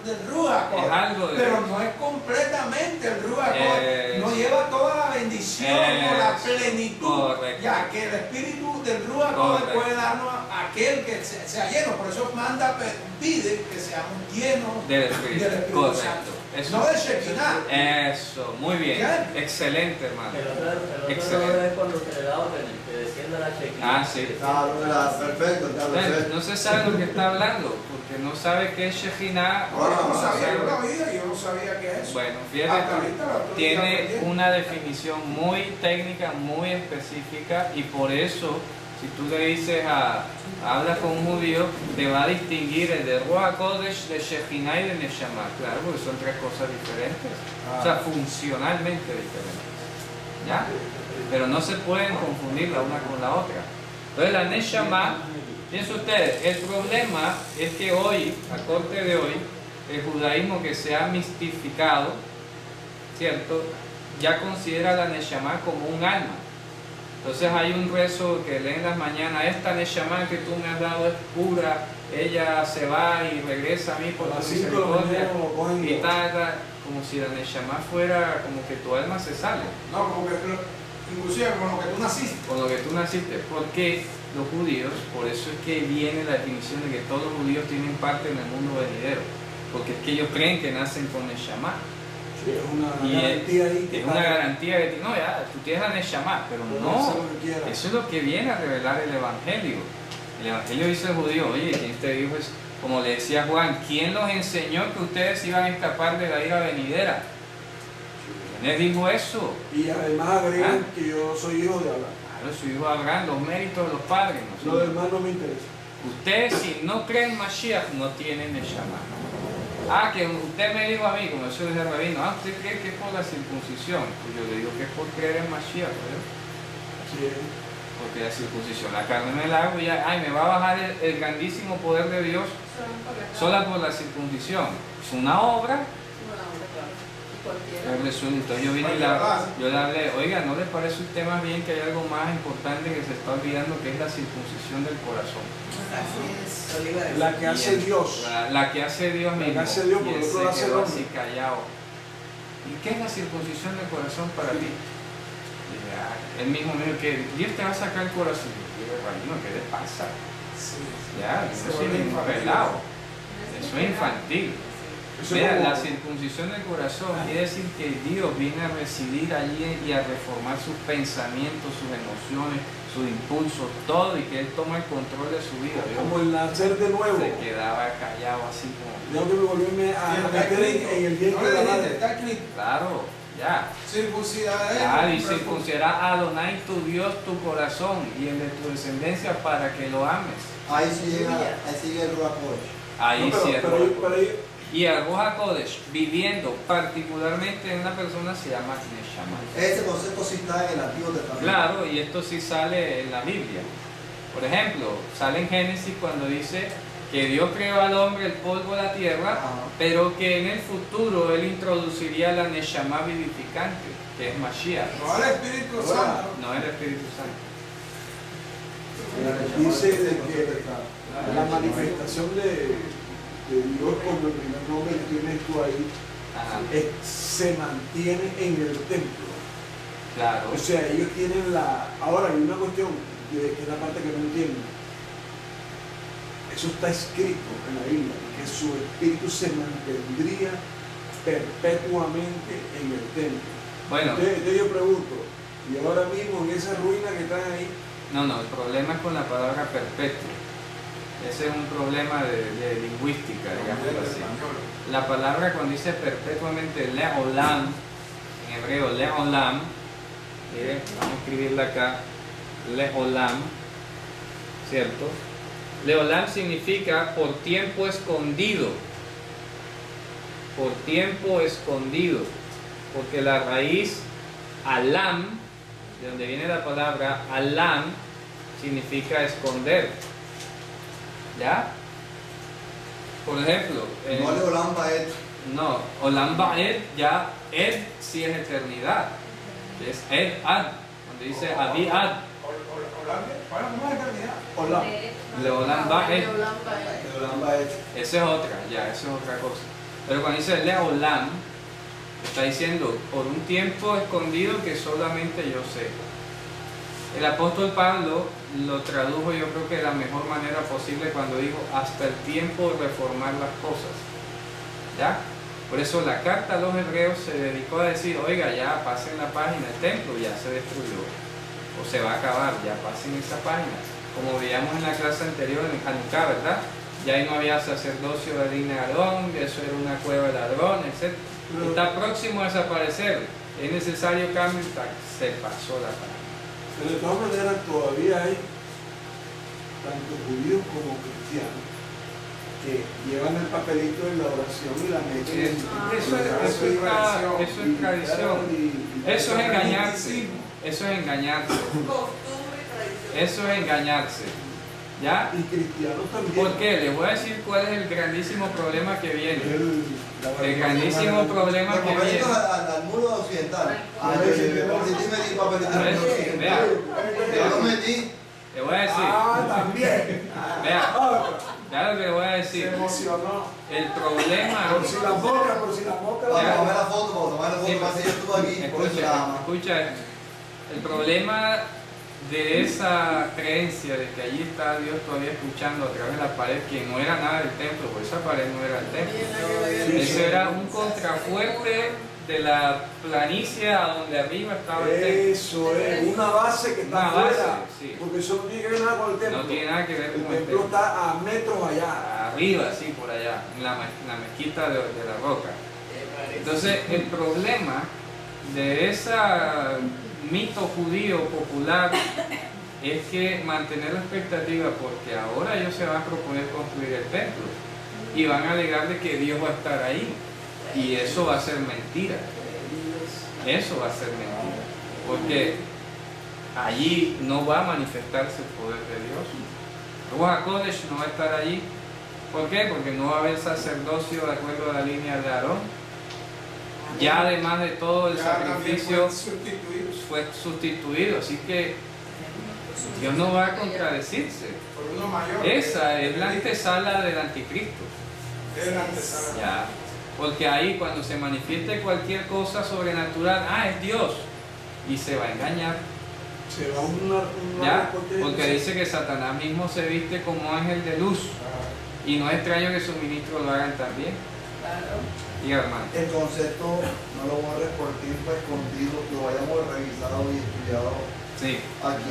del Ruach HaKodesh, Es algo de pero Dios. no es completamente el Ruach HaKodesh, no lleva toda la bendición o la plenitud, correcto. ya que el espíritu del Ruach HaKodesh Correcto. puede darnos a aquel que sea lleno. Por eso manda, pide que seamos llenos Del Espíritu. Correcto. Santo, Eso. no de Shekinah. Eso, muy bien. ¿Ya? Excelente, hermano. El otro Excelente. error es cuando se le da orden, que descienda la Shekinah. Ah, sí. Claro, perfecto, está perfecto. No se sabe lo que está hablando, porque no sabe qué es Shekinah. No, yo no no sabía, sabe- yo la vida, yo no sabía qué es eso. Bueno, Hasta fíjate, ahorita lo estoy tiene aprendiendo. una definición muy técnica, muy específica, y por eso, si tú le dices habla con un judío, te va a distinguir el de Ruach HaKodesh, de Shekinah y de Neshama. Claro, porque son 3 cosas diferentes, o sea, funcionalmente diferentes. ¿Ya? Pero no se pueden confundir la una con la otra. Entonces la Neshama, piensen ustedes, el problema es que hoy, a corte de hoy, el judaísmo que se ha mistificado, ¿cierto? Ya considera la Neshama como un alma. Entonces hay un rezo que leen en las mañanas: esta Neshama que tú me has dado es pura, ella se va y regresa a mí por A tu las 5 de la misericordia. mañana lo cogen Y y tal, como si la Neshama fuera como que tu alma se sale No, como que inclusive con lo que tú naciste. con lo que tú naciste. Porque los judíos, por eso es que viene la definición de que todos los judíos tienen parte en el mundo venidero, porque es que ellos creen que nacen con Neshama. sí, es una Y garantía ahí que es una garantía que no, ya, tú tienes la Neshama, pero puedes no. hacer lo que quieras. Eso es lo que viene a revelar el Evangelio. El Evangelio dice al judío: oye, ¿quién te dijo eso? Como le decía Juan, ¿quién los enseñó que ustedes iban a escapar de la ira venidera? ¿Quién les dijo eso? Y además agregan ¿Ah? que yo soy hijo de Abraham. Claro, su hijo Abraham, los méritos de los padres. ¿no? Lo demás no me interesa. Ustedes, si no creen Mashiach, no tienen Neshama. Ah, que usted me dijo a mí, como eso dice el rabino, ¿usted cree que es por la circuncisión? Pues yo le digo que es por creer en Mashiach, ¿verdad? Así es. Porque la circuncisión, la carne me la hago y ya, ay, me va a bajar el grandísimo poder de Dios sola por la circuncisión. Es una obra. Entonces yo vine y yo le hablé: oiga, ¿no le parece a usted más bien que hay algo más importante que se está olvidando, que es la circuncisión del corazón? Así es, Oliver. La que hace Dios. La que hace Dios La que mismo. hace Dios, Y por él otro se la hace el quedó hombre. así callado. ¿Y qué es la circuncisión del corazón para ti? Y dije, él mismo me dijo que Dios te va a sacar el corazón. Y yo digo: rabino, ¿qué le pasa? Ya, eso es pelado. Eso es infantil. Eso es Mira, como- la circuncisión del corazón quiere decir que Dios viene a residir allí y a reformar sus pensamientos, sus emociones, sus impulsos, todo, y que Él toma el control de su vida. Dios Como el nacer de nuevo. se quedaba callado así como, Tengo que volverme a meter en el vientre de la madre. Está escrito. claro, ya. Circuncidar. Y circuncidará a Adonai tu Dios tu corazón y el de tu descendencia para que lo ames. Ahí sigue el Ruach HaKodesh. Ahí No, sí es Ruach pero HaKodesh. Y el Ruach HaKodesh, viviendo particularmente en una persona, se llama Neshama. Ese concepto sí está en el Antiguo Testamento. Claro, y esto sí sale en la Biblia. Por ejemplo, sale en Génesis cuando dice que Dios creó al hombre el polvo de la tierra, Ajá. pero que en el futuro Él introduciría la Neshama vivificante, que es Mashiach, No al Espíritu Santo. no el Espíritu Santo. Dice de que la manifestación de Dios como el primer nombre que tienes tú ahí Ajá, se mantiene en el templo. claro. O sea, ellos tienen la... Ahora hay una cuestión que es la parte que no entiendo. Eso está escrito en la Biblia, que su espíritu se mantendría perpetuamente en el templo. Bueno, Entonces yo pregunto, y ahora mismo en esa ruina que están ahí, no, el problema es con la palabra perpetuo. Ese es un problema de lingüística, digamos así. La palabra cuando dice perpetuamente leolam, en hebreo leolam, miren, vamos a escribirla acá, leolam, ¿cierto? Leolam significa por tiempo escondido. por tiempo escondido, porque la raíz alam, de donde viene la palabra alam, significa esconder. ¿Ya? Por ejemplo, No le olam ba'ed. no, olam ba'ed, ya ed sí es eternidad, que es ed ad, donde dice abi ad, ¿Cómo es eternidad? Hola. le olam ba'ed. Olam ba'ed. Esa es otra, ya, esa es otra cosa. Pero cuando dice Leolam, está diciendo por un tiempo escondido que solamente yo sé. El apóstol Pablo lo tradujo, yo creo que de la mejor manera posible cuando dijo hasta el tiempo de reformar las cosas. ¿Ya? Por eso la carta a los hebreos se dedicó a decir, oiga, ya pasen la página, el templo ya se destruyó, o se va a acabar, ya pasen esa página. Como veíamos en la clase anterior en Hanukkah, ¿verdad? Ya ahí no había sacerdocio de línea de Aarón, eso era una cueva de ladrón, etc. Está próximo a desaparecer, es necesario cambio, se pasó la página. Pero de todas maneras todavía hay tanto judíos como cristianos que llevan el papelito de la oración y la meten. Eso es tradición. Eso es engañarse. Eso es engañarse. Costumbre y tradición. Eso es engañarse. ¿Ya? Y cristianos también. ¿Por qué? Les voy a decir cuál es el grandísimo problema que viene. El grandísimo grandísimo problema Los que viene. papelitos al muro occidental. Por si metí papelitos A ver, occidental. vea, Yo lo metí. le voy a decir. También. Vea, Otra. vea lo que le voy a Se decir. emocionó. El problema. Por si la boca, por si la boca. Vamos a ver la foto, vamos a tomar la Sí, foto. Parece que yo estuve aquí. Por eso nada más. Escucha, el problema de esa creencia de que allí está Dios todavía escuchando a través de la pared, que no era nada del templo, porque esa pared no era el templo. Eso era un contrafuerte de la planicie a donde arriba estaba el templo. Eso es una base que está Una base, afuera. sí. Porque eso no tiene que ver nada con el templo. No tiene nada que ver El con el templo templo. está a metros allá. Arriba, sí, por allá, en la mezquita de la roca. Entonces, el problema de ese mito judío popular es que mantener la expectativa, porque ahora ellos se van a proponer construir el templo y van a alegar de que Dios va a estar ahí, y eso va a ser mentira. Eso va a ser mentira, porque allí no va a manifestarse el poder de Dios. Ruach HaKodesh no va a estar allí. ¿Por qué? Porque no va a haber sacerdocio de acuerdo a la línea de Aarón. Ya además de todo el sacrificio fue sustituido, así que Dios no va a contradecirse. Por uno mayor. Esa es la antesala del anticristo. Es la antesala. Ya. Porque ahí cuando se manifieste cualquier cosa sobrenatural, es Dios, y se va a engañar. Se va una ¿Ya? Porque dice que Satanás mismo se viste como ángel de luz, y no es extraño que sus ministros lo hagan también. Diga, hermano. El concepto no lo borres por tiempo escondido, lo hayamos revisado y estudiado Sí. aquí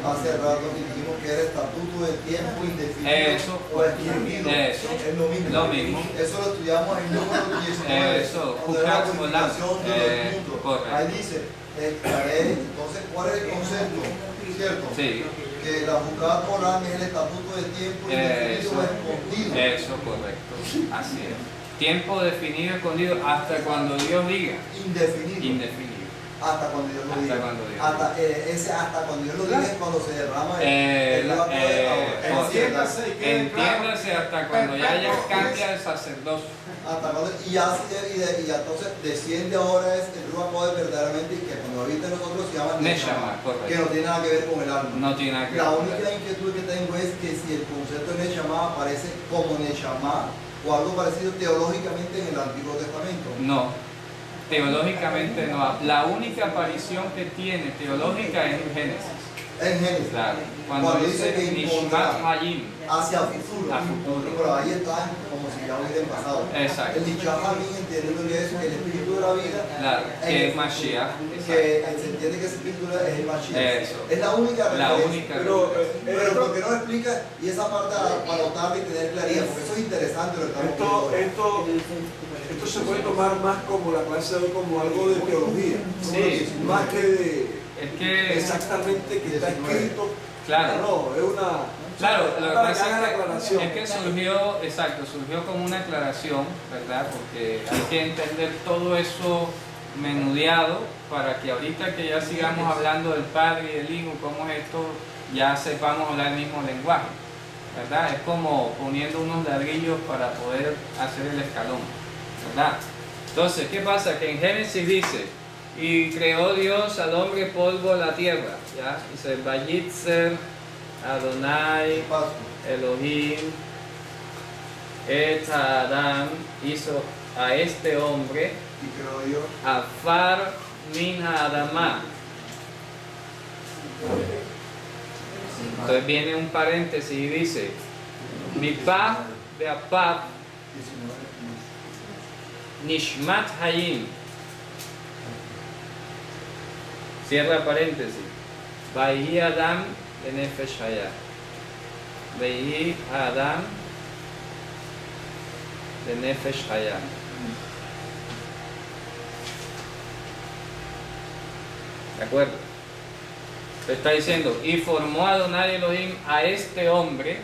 hace rato y dijimos que era estatuto de tiempo indefinido Eso. o indefinido. Eso. Es lo mismo. Lo mismo. Eso lo estudiamos en número 19. Eso. Cuando era la Jucat codificación de Olam. los puntos. Correcto. Ahí dice, entonces, ¿cuál es el concepto? ¿Cierto? Sí. Que la Jucat Olam es el estatuto de tiempo indefinido o escondido. Eso, correcto. Así es. Tiempo definido, escondido, hasta cuando Dios diga. Indefinido. Indefinido. Hasta cuando Dios lo Hasta diga. cuando Dios Hasta cuando Dios lo diga es cuando se derrama entiéndase hasta cuando ya cambia el sacerdocio. hasta cuando, y entonces desciende ahora es el Ruach HaKodesh verdaderamente, y que cuando habita en nosotros se llama Neshama, correcto. que no tiene nada que ver con el alma. No tiene nada que ver La con única eso. inquietud que tengo es que si el concepto de Neshama aparece como Neshama o algo parecido teológicamente en el Antiguo Testamento. No, teológicamente no. La única aparición que tiene teológica es en Génesis. En Génesis. Claro. Cuando dice que Nishmat Hayim. hacia futuro. A futuro. Pero ahí está como si ya hubiera pasado. Exacto. El Nishmat Hayim, entendiendo que es el espíritu de la vida. Claro, que es Mashiach. Que se entiende que ese espíritu es el Mashiach. Eso. Es la única La referencia. única. Pero ¿por qué no explica? Y esa parte para notarla y tener claridad, porque eso es interesante lo que estamos viendo. Esto se puede tomar más como la clase de hoy, como algo de teología. Sí. Más que de Es que exactamente que está escrito Claro. No, es una... Claro, lo que para pasa haga la es aclaración. que surgió, exacto, surgió como una aclaración, ¿verdad? Porque hay que entender todo eso menudeado para que ahorita que ya sigamos hablando del Padre y del Hijo, cómo es esto, ya sepamos hablar el mismo lenguaje, ¿verdad? Es como poniendo unos ladrillos para poder hacer el escalón, ¿verdad? Entonces, ¿qué pasa? Que en Génesis dice, y creó Dios al hombre polvo de la tierra, ¿ya? Dice, Vayitzer Adonai Elohim et Adam, hizo a este hombre Y creo yo, Afar min Adamá. Entonces viene un paréntesis y dice Mipah be'apah Nishmat Hayim. Cierra paréntesis. Vayhi Adam Benefesh Hayah. Vayhi Adam Benefesh Hayah. ¿De acuerdo? Se está diciendo, y formó Adonai Elohim a este hombre.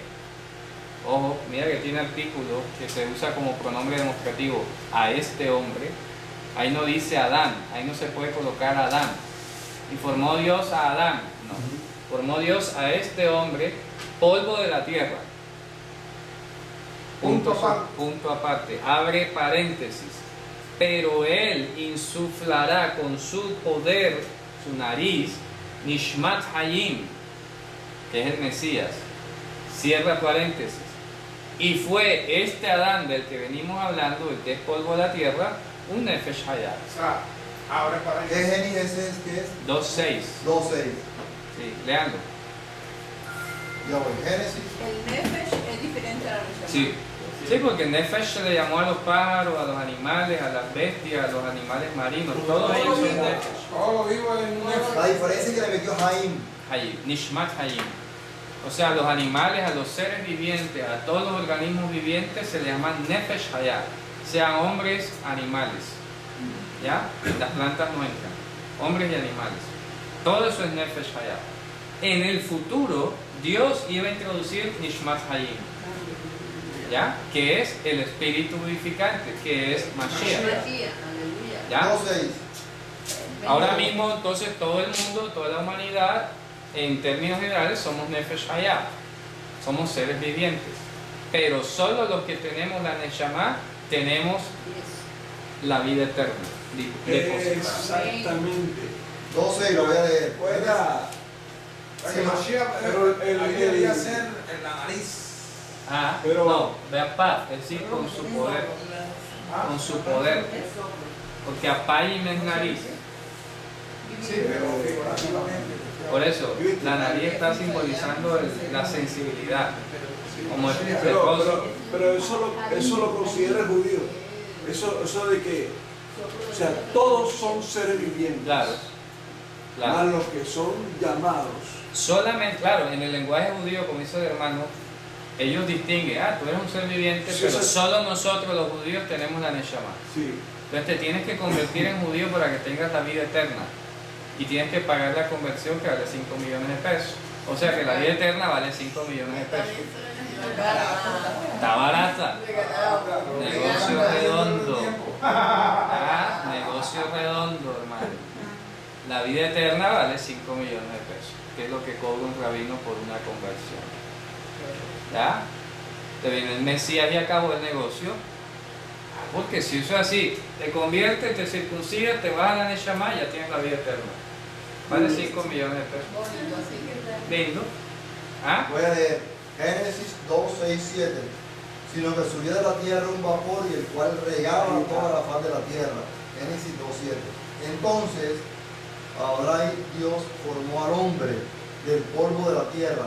Ojo, mira que tiene artículo que se usa como pronombre demostrativo, a este hombre. Ahí no dice Adán, ahí no se puede colocar Adán. Y formó Dios a Adán, no. Formó Dios a este hombre, polvo de la tierra. Punto aparte. Abre paréntesis. Pero él insuflará con su poder, su nariz, Nishmat Hayim, que es el Mesías. Cierra paréntesis. Y fue este Adán del que venimos hablando, el que es polvo de la tierra, un Nefesh Hayah. O sea, ahora para ¿Qué Génesis qué es? 2.6. 2.6. Sí, leando. Ya voy, Génesis. El Nefesh es diferente a la Neshama. Sí. Sí, porque Nefesh se le llamó a los pájaros, a los animales, a las bestias, a los animales marinos. Todos ellos son Nefesh. todo lo vivo en un Nefesh. La diferencia es que le metió Jaim. Hayim, Nishmat Hayim. O sea, a los animales, a los seres vivientes, a todos los organismos vivientes se le llaman Nefesh Hayah, sean hombres, animales. ¿Ya? Las plantas no entran. Hombres y animales. Todo eso es Nefesh Hayah. En el futuro, Dios iba a introducir Nishmat Hayim, ¿ya? Que es el espíritu vivificante, que es Mashiach. Aleluya. ¿Ya? 2.6. Ahora mismo, entonces, todo el mundo, toda la humanidad, en términos generales, somos Nefesh Hayah, somos seres vivientes. Pero solo los que tenemos la Neshama, tenemos la vida eterna depositada. exactamente. 2.6, lo voy a leer. Pueda, Porque Mashiach, pero ahí debería ser en la nariz. Ah, Pero- no, vea paz, es decir, con su poder, con su poder. Porque Apayim es nariz. Sí, pero figurativamente. Por eso, la nariz está simbolizando la sensibilidad. Como el pero eso lo considera el judío. Eso de que, o sea, todos son seres vivientes. Claro, Más claro. los que son llamados. Solamente, claro, en el lenguaje judío, como dice el hermano, ellos distinguen, tú eres un ser viviente, Sí, pero sí. solo nosotros los judíos tenemos la Neshama. Sí. Entonces te tienes que convertir en judío para que tengas la vida eterna. Y tienes que pagar la conversión que vale 5 millones de pesos. O sea que la vida eterna vale 5 millones de pesos. Está barata. Negocio redondo. Negocio redondo, hermano. La vida eterna vale 5 millones de pesos, que es lo que cobra un rabino por una conversión. ¿Ya? Te viene el Mesías y acabó el negocio. Porque si eso es así, te conviertes, te circuncidas, te vas a la Neshama y ya tienes la vida eterna. Vale 5 millones de pesos. Lindo. ¿Ah? Voy a leer Génesis 2.6.7. Sino que subía de la tierra un vapor y el cual regaba toda la faz de la tierra. Génesis 2.7. Entonces, ahora Dios formó al hombre del polvo de la tierra,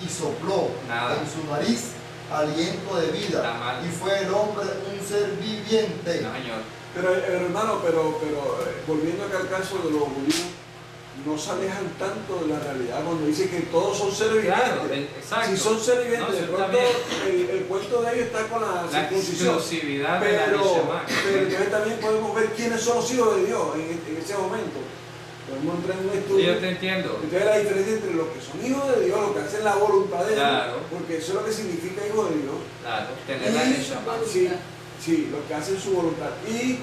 y sopló Nada. en su nariz aliento de Está vida. mal. Y fue el hombre un ser viviente. No, señor. Pero hermano, volviendo acá al caso de los judíos, no se alejan tanto de la realidad cuando dice que todos son seres Claro, vivientes. exacto. Si son seres vivientes, No, de eso está pronto bien. el cuento de ellos está con la La circuncisión. exclusividad de la Pero Neshama. entonces también podemos ver quiénes son los hijos de Dios en ese momento. Podemos entrar en un Sí, estudio. yo te entiendo. Entonces la diferencia entre los que son hijos de Dios, los que hacen la voluntad de Dios, Claro. porque eso es lo que significa hijo de Dios. Claro, tener la neshama. Sí, los que hacen su voluntad. Y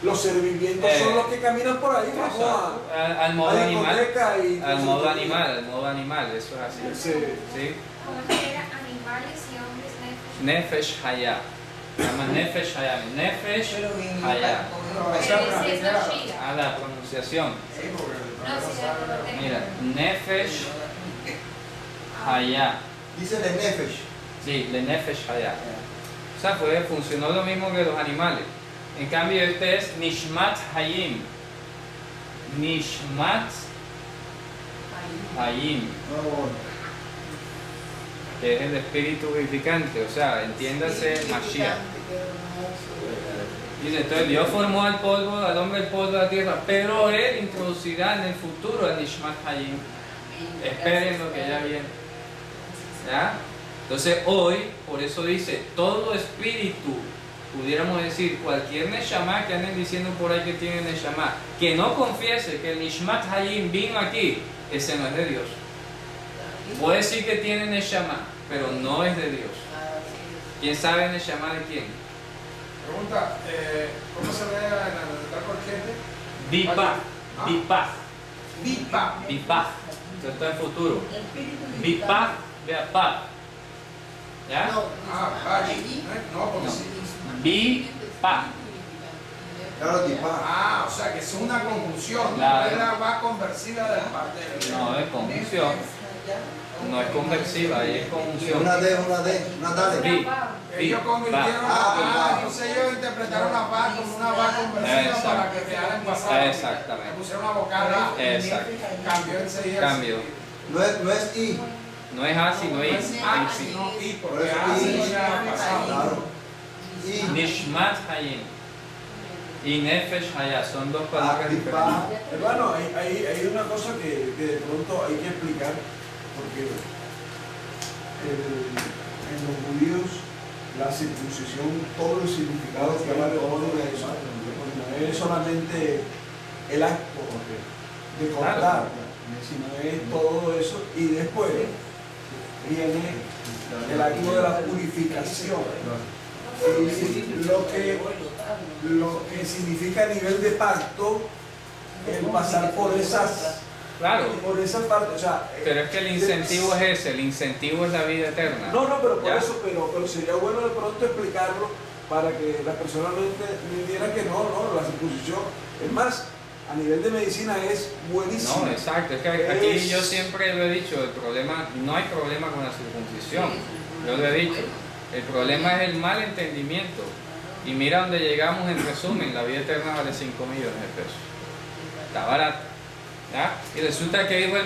los servimientos son los que caminan por ahí, vamos Exacto. Al modo a animal. discoteca y Al cosas modo así. animal, eso es así. Sí. ¿Sí? Vamos a ver animales y hombres Nefesh Haya. Se llama Nefesh Haya. Nefesh Pero bien, Haya. Pero ese es Mashiach. A la pronunciación. No, si ya no lo tengo. Mira, Nefesh Haya. Dice de Nefesh. Sí, le Nefesh Haya. O sea, funcionó lo mismo que los animales. En cambio, este es Nishmat Hayim. Nishmat Hayim. Que es el espíritu vivificante. O sea, entiéndase Mashiach. Dice, entonces Dios formó al hombre del polvo de la tierra, pero Él introducirá en el futuro el Nishmat Hayim. Esperen lo que ya viene. ¿Ya? Entonces hoy, por eso dice, todo espíritu, pudiéramos decir, cualquier Neshama que anden diciendo por ahí que tiene Neshama, que no confiese que el Nishmat Hayim vino aquí, ese no es de Dios. Puede decir que tiene Neshama, pero no es de Dios. ¿Quién sabe Neshama de quién? Pregunta, ¿cómo se ve en la letra corriente? Vipah. Vipah. Vipa. Vipah. Esto es futuro. Vipah. Vipah. ¿Ya? No, porque sí. Vipah. Claro, Tipá. O sea que es una conjunción. Claro. No va conversiva de parte de No es conjunción. No es conversiva, es conjunción. Una dale. Vi. Ellos convirtieron entonces ellos interpretaron la va como una va conversiva Exacto. para que quedara en pasado. Exactamente. Le pusieron una vocal A. Exacto. Cambió enseguida. Cambio. No es I. No es A, sino I. Sino I, Por porque eso A I. se ya pasado. Claro. I. Nishmat Hayim y Nefesh Haya son dos palabras diferentes. Hermano, hay una cosa que de pronto hay que explicar, porque en los judíos la circuncisión, todo el significado que va detrás de eso, no es solamente el acto de cortar, sino es todo eso, y después viene el acto de la purificación. Y lo que significa a nivel de pacto el pasar por esas partes, o sea, Pero es que el incentivo es ese, el incentivo es la vida eterna. pero por ¿Ya? eso, pero sería bueno de pronto explicarlo para que las personas no entendieran que no, la circuncisión, es más, a nivel de medicina es buenísimo. No, exacto, es que aquí yo siempre lo he dicho, no hay problema con la circuncisión, yo lo he dicho, el problema es el mal entendimiento. Y mira donde llegamos en resumen, la vida eterna vale 5 millones de pesos. Está barato. ¿Ya? Y resulta que dijo el